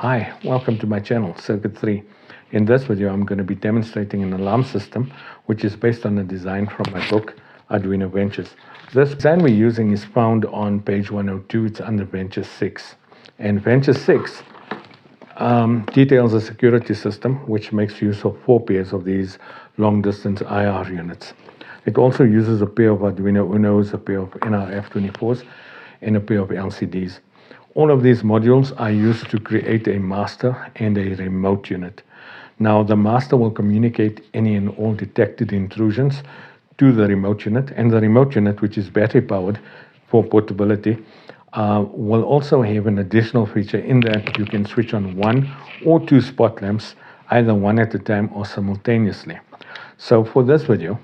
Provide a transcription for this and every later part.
Hi, welcome to my channel, Circuit 3. In this video, I'm going to be demonstrating an alarm system which is based on a design from my book, Arduino Ventures. This design we're using is found on page 102. It's under Venture 6. And Venture 6 details a security system which makes use of 4 pairs of these long-distance IR units. It also uses a pair of Arduino Unos, a pair of nRF24s, and a pair of LCDs. All of these modules are used to create a master and a remote unit. Now, the master will communicate any and all detected intrusions to the remote unit, and the remote unit, which is battery powered for portability, will also have an additional feature in that you can switch on 1 or 2 spot lamps, either one at a time or simultaneously. So for this video,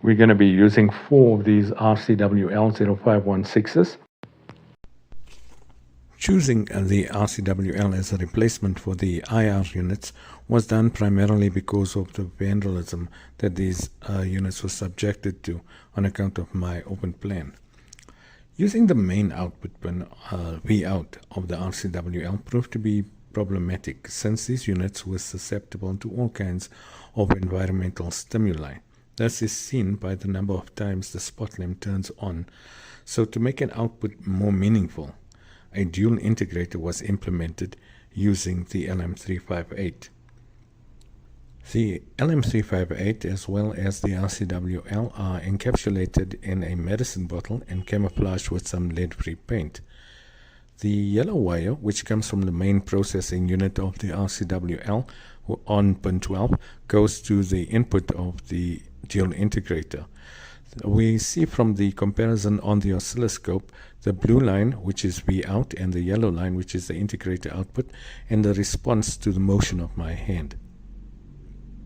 we're going to be using 4 of these RCWL0516s. Choosing the RCWL as a replacement for the IR units was done primarily because of the vandalism that these units were subjected to on account of my open plan. Using the main output pin Vout of the RCWL proved to be problematic since these units were susceptible to all kinds of environmental stimuli. This is seen by the number of times the spot lamp turns on. So to make an output more meaningful, a dual integrator was implemented using the LM358. The LM358 as well as the RCWL are encapsulated in a medicine bottle and camouflaged with some lead-free paint. The yellow wire, which comes from the main processing unit of the RCWL on pin 12, goes to the input of the dual integrator. We see from the comparison on the oscilloscope the blue line, which is Vout, and the yellow line, which is the integrator output, and the response to the motion of my hand.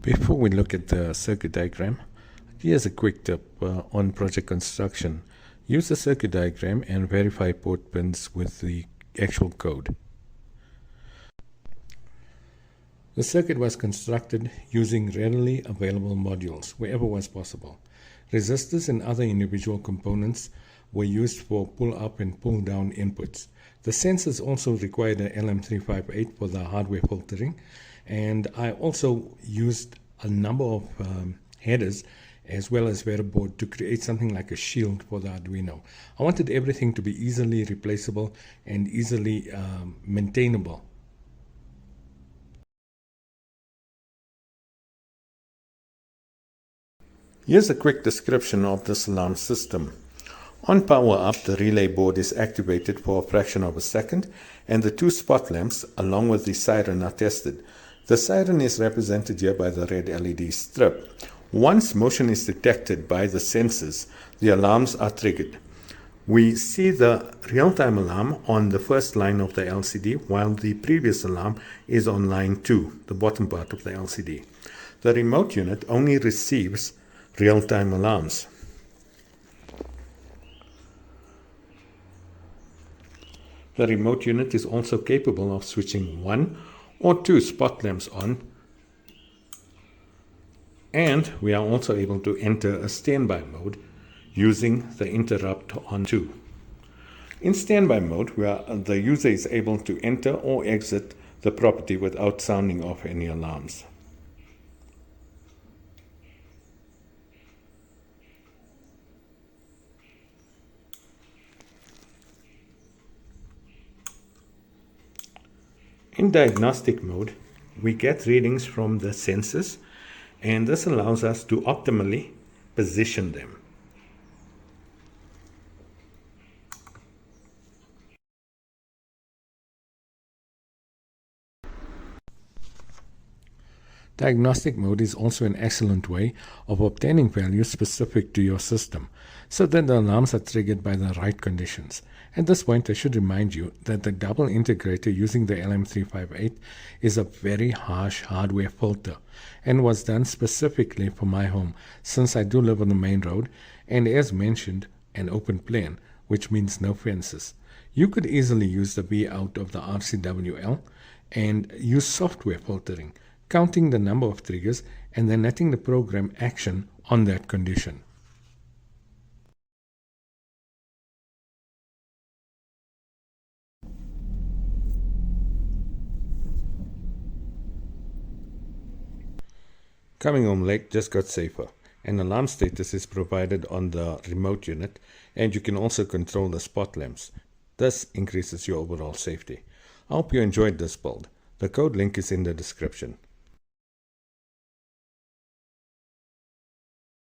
Before we look at the circuit diagram, here's a quick tip on project construction. Use the circuit diagram and verify port pins with the actual code. The circuit was constructed using readily available modules wherever was possible. Resistors and other individual components were used for pull-up and pull-down inputs. The sensors also required an LM358 for the hardware filtering, and I also used a number of headers as well as verboard to create something like a shield for the Arduino. I wanted everything to be easily replaceable and easily maintainable. Here's a quick description of this alarm system. On power up, the relay board is activated for a fraction of a second, and the 2 spot lamps along with the siren are tested. The siren is represented here by the red LED strip. Once motion is detected by the sensors, the alarms are triggered. We see the real-time alarm on the first line of the LCD, while the previous alarm is on line 2, the bottom part of the LCD. The remote unit only receives real-time alarms. The remote unit is also capable of switching 1 or 2 spot lamps on, and we are also able to enter a standby mode using the interrupt on 2. In standby mode, the user is able to enter or exit the property without sounding off any alarms. In diagnostic mode, we get readings from the sensors, and this allows us to optimally position them. Diagnostic mode is also an excellent way of obtaining values specific to your system, so that the alarms are triggered by the right conditions. At this point, I should remind you that the double integrator using the LM358 is a very harsh hardware filter and was done specifically for my home, since I do live on the main road and, as mentioned, an open plan, which means no fences. You could easily use the Vout of the RCWL and use software filtering, counting the number of triggers and then letting the program action on that condition. Coming home late just got safer. An alarm status is provided on the remote unit, and you can also control the spot lamps. This increases your overall safety. I hope you enjoyed this build. The code link is in the description.